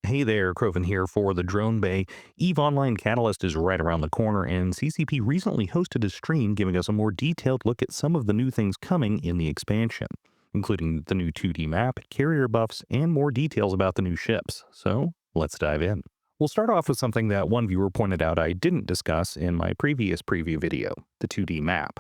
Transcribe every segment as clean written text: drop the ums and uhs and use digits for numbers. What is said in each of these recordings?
Hey there, Croven here for the Drone Bay. EVE Online Catalyst is right around the corner, and CCP recently hosted a stream giving us a more detailed look at some of the new things coming in the expansion, including the new 2D map, carrier buffs, and more details about the new ships. So let's dive in. We'll start off with something that one viewer pointed out I didn't discuss in my previous preview video, the 2D map.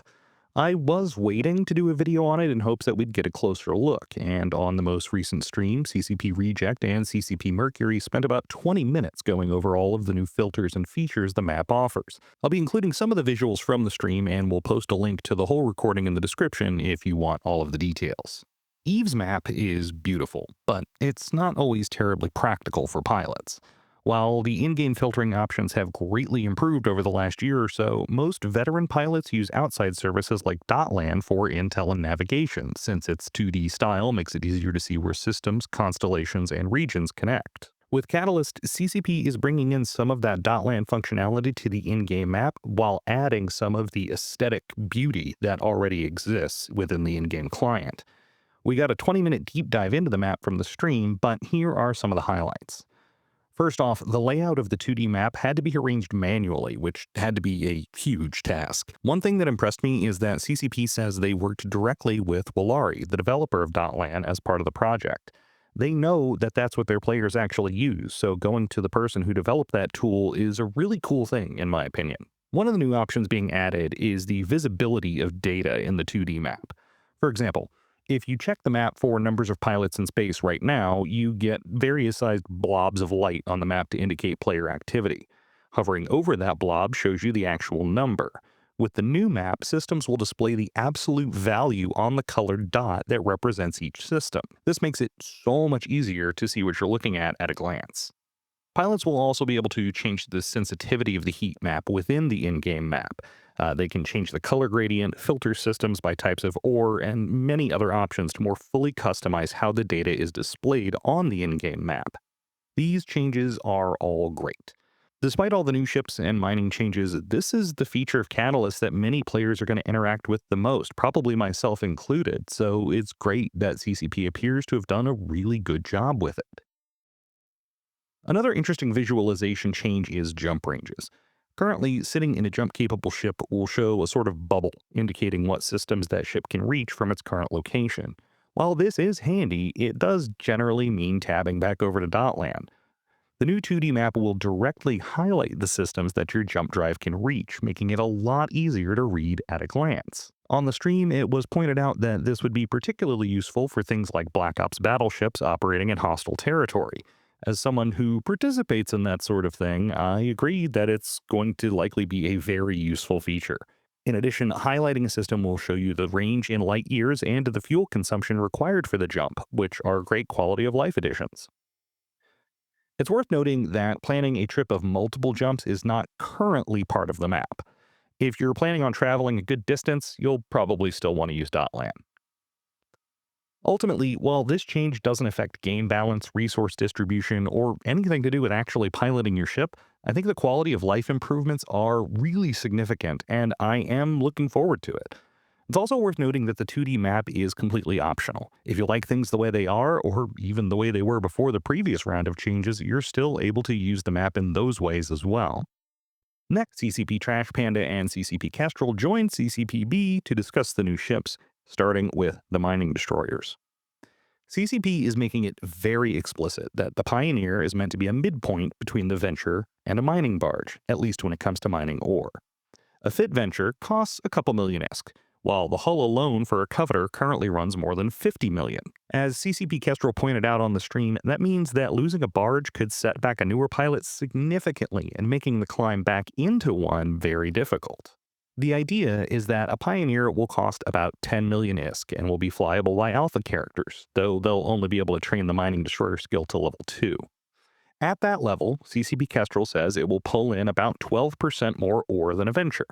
I was waiting to do a video on it in hopes that we'd get a closer look, and on the most recent stream, CCP Reject and CCP Mercury spent about 20 minutes going over all of the new filters and features the map offers. I'll be including some of the visuals from the stream, and we'll post a link to the whole recording in the description if you want all of the details. Eve's map is beautiful, but it's not always terribly practical for pilots. While the in-game filtering options have greatly improved over the last year or so, most veteran pilots use outside services like Dotlan for intel and navigation, since its 2D style makes it easier to see where systems, constellations, and regions connect. With Catalyst, CCP is bringing in some of that Dotlan functionality to the in-game map while adding some of the aesthetic beauty that already exists within the in-game client. We got a 20-minute deep dive into the map from the stream, but here are some of the highlights. First off, the layout of the 2D map had to be arranged manually, which had to be a huge task. One thing that impressed me is that CCP says they worked directly with Wallari, the developer of Dotlan, as part of the project. They know that that's what their players actually use, so going to the person who developed that tool is a really cool thing, in my opinion. One of the new options being added is the visibility of data in the 2D map. For example, if you check the map for numbers of pilots in space right now, you get various sized blobs of light on the map to indicate player activity. Hovering over that blob shows you the actual number. With the new map, systems will display the absolute value on the colored dot that represents each system. This makes it so much easier to see what you're looking at a glance. Pilots will also be able to change the sensitivity of the heat map within the in-game map. They can change the color gradient, filter systems by types of ore, and many other options to more fully customize how the data is displayed on the in-game map. These changes are all great. Despite all the new ships and mining changes, this is the feature of Catalyst that many players are going to interact with the most, probably myself included, so it's great that CCP appears to have done a really good job with it. Another interesting visualization change is jump ranges. Currently, sitting in a jump-capable ship will show a sort of bubble, indicating what systems that ship can reach from its current location. While this is handy, it does generally mean tabbing back over to Dotland. The new 2D map will directly highlight the systems that your jump drive can reach, making it a lot easier to read at a glance. On the stream, it was pointed out that this would be particularly useful for things like Black Ops battleships operating in hostile territory. As someone who participates in that sort of thing, I agree that it's going to likely be a very useful feature. In addition, highlighting a system will show you the range in light years and the fuel consumption required for the jump, which are great quality of life additions. It's worth noting that planning a trip of multiple jumps is not currently part of the map. If you're planning on traveling a good distance, you'll probably still want to use Dotland. Ultimately, while this change doesn't affect game balance, resource distribution, or anything to do with actually piloting your ship, I think the quality of life improvements are really significant, and I am looking forward to it. It's also worth noting that the 2D map is completely optional. If you like things the way they are, or even the way they were before the previous round of changes, you're still able to use the map in those ways as well. Next, CCP Trash Panda and CCP Kestrel joined CCPB to discuss the new ships, starting with the mining destroyers. CCP is making it very explicit that the Pioneer is meant to be a midpoint between the Venture and a mining barge, at least when it comes to mining ore. A fit Venture costs a couple million-esque, while the hull alone for a Covetor currently runs more than 50 million. As CCP Kestrel pointed out on the stream, that means that losing a barge could set back a newer pilot significantly and making the climb back into one very difficult. The idea is that a Pioneer will cost about 10 million ISK and will be flyable by alpha characters, though they'll only be able to train the mining destroyer skill to level 2. At that level, CCP Kestrel says it will pull in about 12% more ore than a Venture.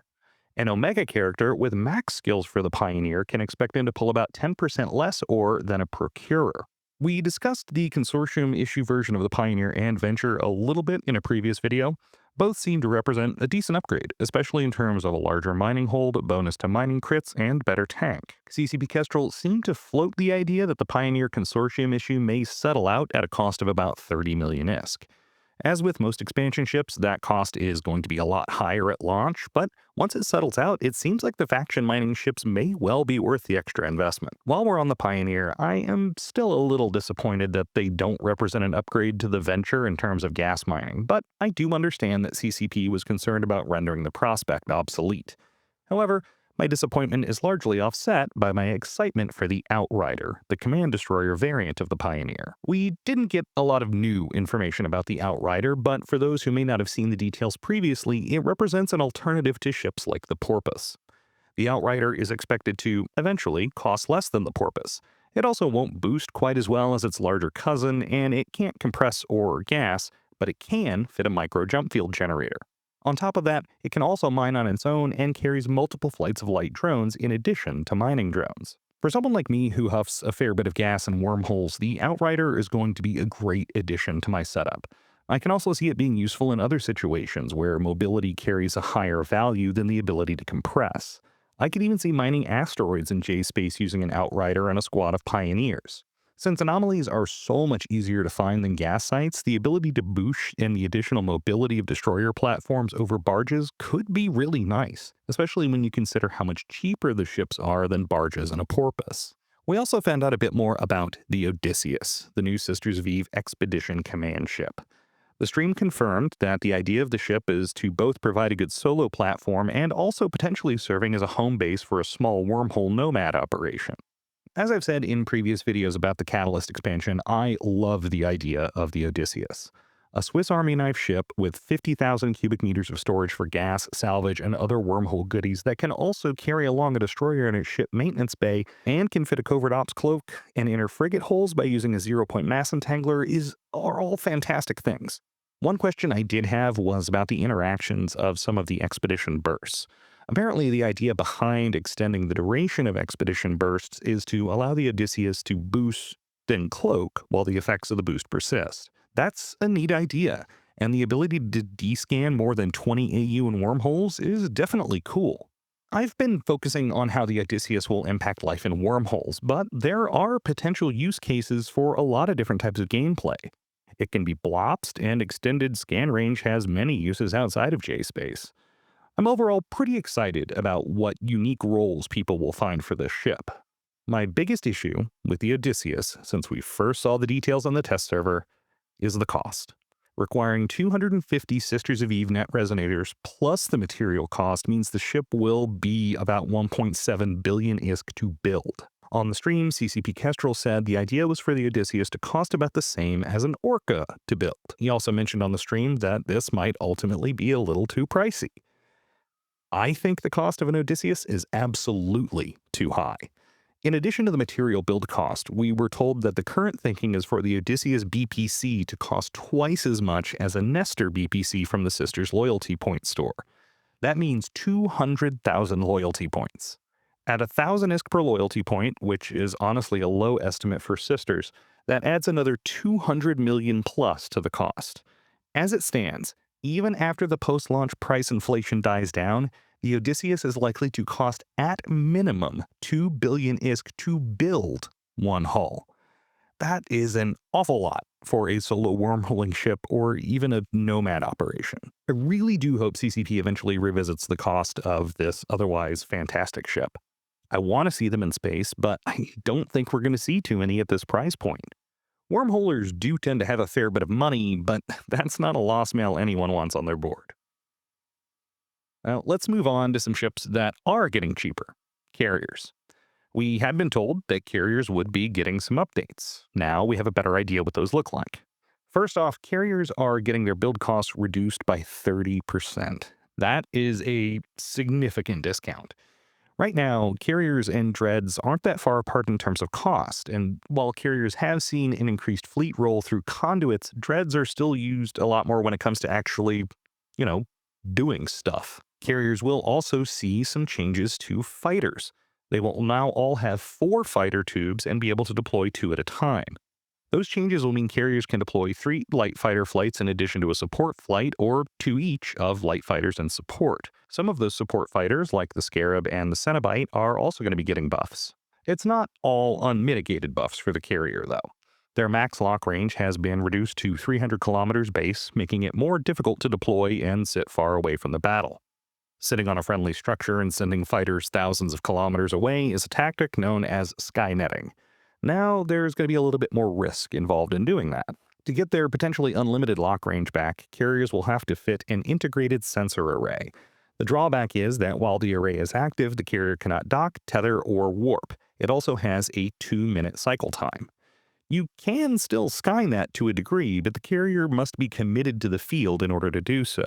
An Omega character with max skills for the Pioneer can expect him to pull about 10% less ore than a Procurer. We discussed the consortium issue version of the Pioneer and Venture a little bit in a previous video, Both seem to represent a decent upgrade, especially in terms of a larger mining hold, bonus to mining crits, and better tank. CCP Kestrel seemed to float the idea that the Pioneer Consortium issue may settle out at a cost of about 30 million ISK. As with most expansion ships, that cost is going to be a lot higher at launch, but once it settles out, it seems like the faction mining ships may well be worth the extra investment. While we're on the Pioneer, I am still a little disappointed that they don't represent an upgrade to the Venture in terms of gas mining, but I do understand that CCP was concerned about rendering the Prospect obsolete. However, my disappointment is largely offset by my excitement for the Outrider, the command destroyer variant of the Pioneer. We didn't get a lot of new information about the Outrider, but for those who may not have seen the details previously, it represents an alternative to ships like the Porpoise. The Outrider is expected to, eventually, cost less than the Porpoise. It also won't boost quite as well as its larger cousin, and it can't compress or gas, but it can fit a micro jump field generator. On top of that, it can also mine on its own and carries multiple flights of light drones in addition to mining drones. For someone like me who huffs a fair bit of gas and wormholes, the Outrider is going to be a great addition to my setup. I can also see it being useful in other situations where mobility carries a higher value than the ability to compress. I could even see mining asteroids in J-space using an Outrider and a squad of Pioneers. Since anomalies are so much easier to find than gas sites, the ability to boosh and the additional mobility of destroyer platforms over barges could be really nice, especially when you consider how much cheaper the ships are than barges and a Porpoise. We also found out a bit more about the Odysseus, the new Sisters of Eve expedition command ship. The stream confirmed that the idea of the ship is to both provide a good solo platform and also potentially serving as a home base for a small wormhole nomad operation. As I've said in previous videos about the Catalyst expansion, I love the idea of the Odysseus. A Swiss Army knife ship with 50,000 cubic meters of storage for gas, salvage, and other wormhole goodies that can also carry along a destroyer in its ship maintenance bay and can fit a covert ops cloak and enter frigate holes by using a zero-point mass entangler are all fantastic things. One question I did have was about the interactions of some of the expedition bursts. Apparently, the idea behind extending the duration of expedition bursts is to allow the Odysseus to boost, then cloak, while the effects of the boost persist. That's a neat idea, and the ability to descan more than 20 AU in wormholes is definitely cool. I've been focusing on how the Odysseus will impact life in wormholes, but there are potential use cases for a lot of different types of gameplay. It can be blopsed, and extended scan range has many uses outside of J-space. I'm overall pretty excited about what unique roles people will find for this ship. My biggest issue with the Odysseus, since we first saw the details on the test server, is the cost. Requiring 250 Sisters of Eve net resonators plus the material cost means the ship will be about 1.7 billion ISK to build. On the stream, CCP Kestrel said the idea was for the Odysseus to cost about the same as an Orca to build. He also mentioned on the stream that this might ultimately be a little too pricey. I think the cost of an Odysseus is absolutely too high. In addition to the material build cost, we were told that the current thinking is for the Odysseus BPC to cost twice as much as a Nestor BPC from the Sisters loyalty point store. That means 200,000 loyalty points. At 1,000 ISK per loyalty point, which is honestly a low estimate for Sisters, that adds another 200 million plus to the cost. As it stands, even after the post-launch price inflation dies down, the Odysseus is likely to cost at minimum 2 billion ISK to build one hull. That is an awful lot for a solo wormholing ship or even a nomad operation. I really do hope CCP eventually revisits the cost of this otherwise fantastic ship. I want to see them in space, but I don't think we're going to see too many at this price point. Wormholers do tend to have a fair bit of money, but that's not a lost mail anyone wants on their board. Now, let's move on to some ships that are getting cheaper. Carriers. We had been told that carriers would be getting some updates. Now we have a better idea what those look like. First off, carriers are getting their build costs reduced by 30%. That is a significant discount. Right now, carriers and dreads aren't that far apart in terms of cost, and while carriers have seen an increased fleet roll through conduits, dreads are still used a lot more when it comes to actually, you know, doing stuff. Carriers will also see some changes to fighters. They will now all have 4 fighter tubes and be able to deploy 2 at a time. Those changes will mean carriers can deploy 3 light fighter flights in addition to a support flight, or 2 each of light fighters and support. Some of those support fighters, like the Scarab and the Cenobite, are also going to be getting buffs. It's not all unmitigated buffs for the carrier, though. Their max lock range has been reduced to 300 kilometers base, making it more difficult to deploy and sit far away from the battle. Sitting on a friendly structure and sending fighters thousands of kilometers away is a tactic known as skynetting. Now, there's going to be a little bit more risk involved in doing that. To get their potentially unlimited lock range back, carriers will have to fit an integrated sensor array. The drawback is that while the array is active, the carrier cannot dock, tether, or warp. It also has a 2-minute cycle time. You can still Skynet to a degree, but the carrier must be committed to the field in order to do so.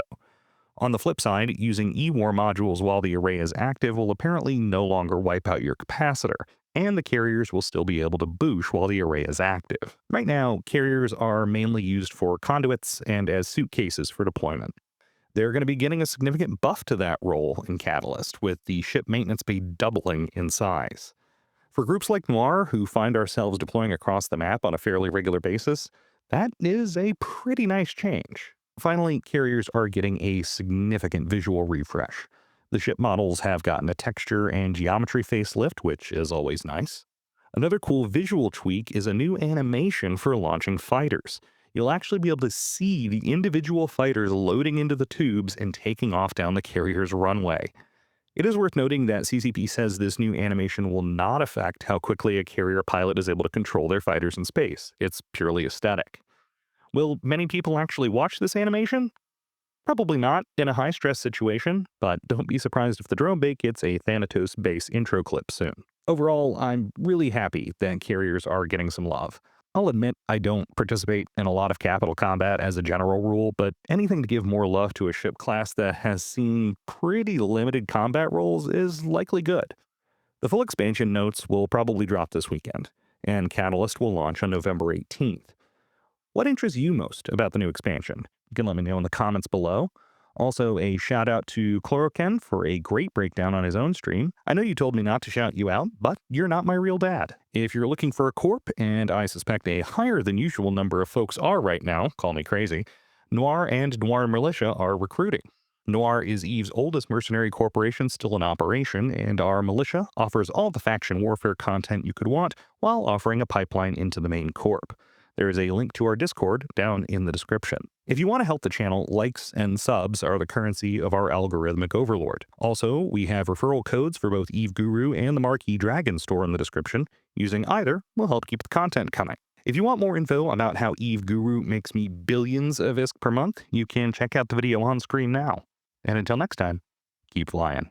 On the flip side, using EWAR modules while the array is active will apparently no longer wipe out your capacitor, and the carriers will still be able to boosh while the array is active. Right now, carriers are mainly used for conduits and as suitcases for deployment. They're going to be getting a significant buff to that role in Catalyst, with the ship maintenance bay doubling in size. For groups like Noir, who find ourselves deploying across the map on a fairly regular basis, that is a pretty nice change. Finally, carriers are getting a significant visual refresh. The ship models have gotten a texture and geometry facelift, which is always nice. Another cool visual tweak is a new animation for launching fighters. You'll actually be able to see the individual fighters loading into the tubes and taking off down the carrier's runway. It is worth noting that CCP says this new animation will not affect how quickly a carrier pilot is able to control their fighters in space. It's purely aesthetic. Will many people actually watch this animation? Probably not in a high stress situation, but don't be surprised if the drone bay gets a Thanatos base intro clip soon. Overall, I'm really happy that carriers are getting some love. I'll admit I don't participate in a lot of capital combat as a general rule, but anything to give more love to a ship class that has seen pretty limited combat roles is likely good. The full expansion notes will probably drop this weekend, and Catalyst will launch on November 18th. What interests you most about the new expansion? You can let me know in the comments below. Also, a shout out to Chloroken for a great breakdown on his own stream. I know you told me not to shout you out, but you're not my real dad. If you're looking for a corp, and I suspect a higher than usual number of folks are right now, call me crazy, Noir and Noir Militia are recruiting. Noir is Eve's oldest mercenary corporation still in operation, and our militia offers all the faction warfare content you could want while offering a pipeline into the main corp. There is a link to our Discord down in the description. If you want to help the channel, likes and subs are the currency of our algorithmic overlord. Also, we have referral codes for both Eve Guru and the Markee Dragon store in the description. Using either will help keep the content coming. If you want more info about how Eve Guru makes me billions of ISK per month, you can check out the video on screen now. And until next time, keep flying.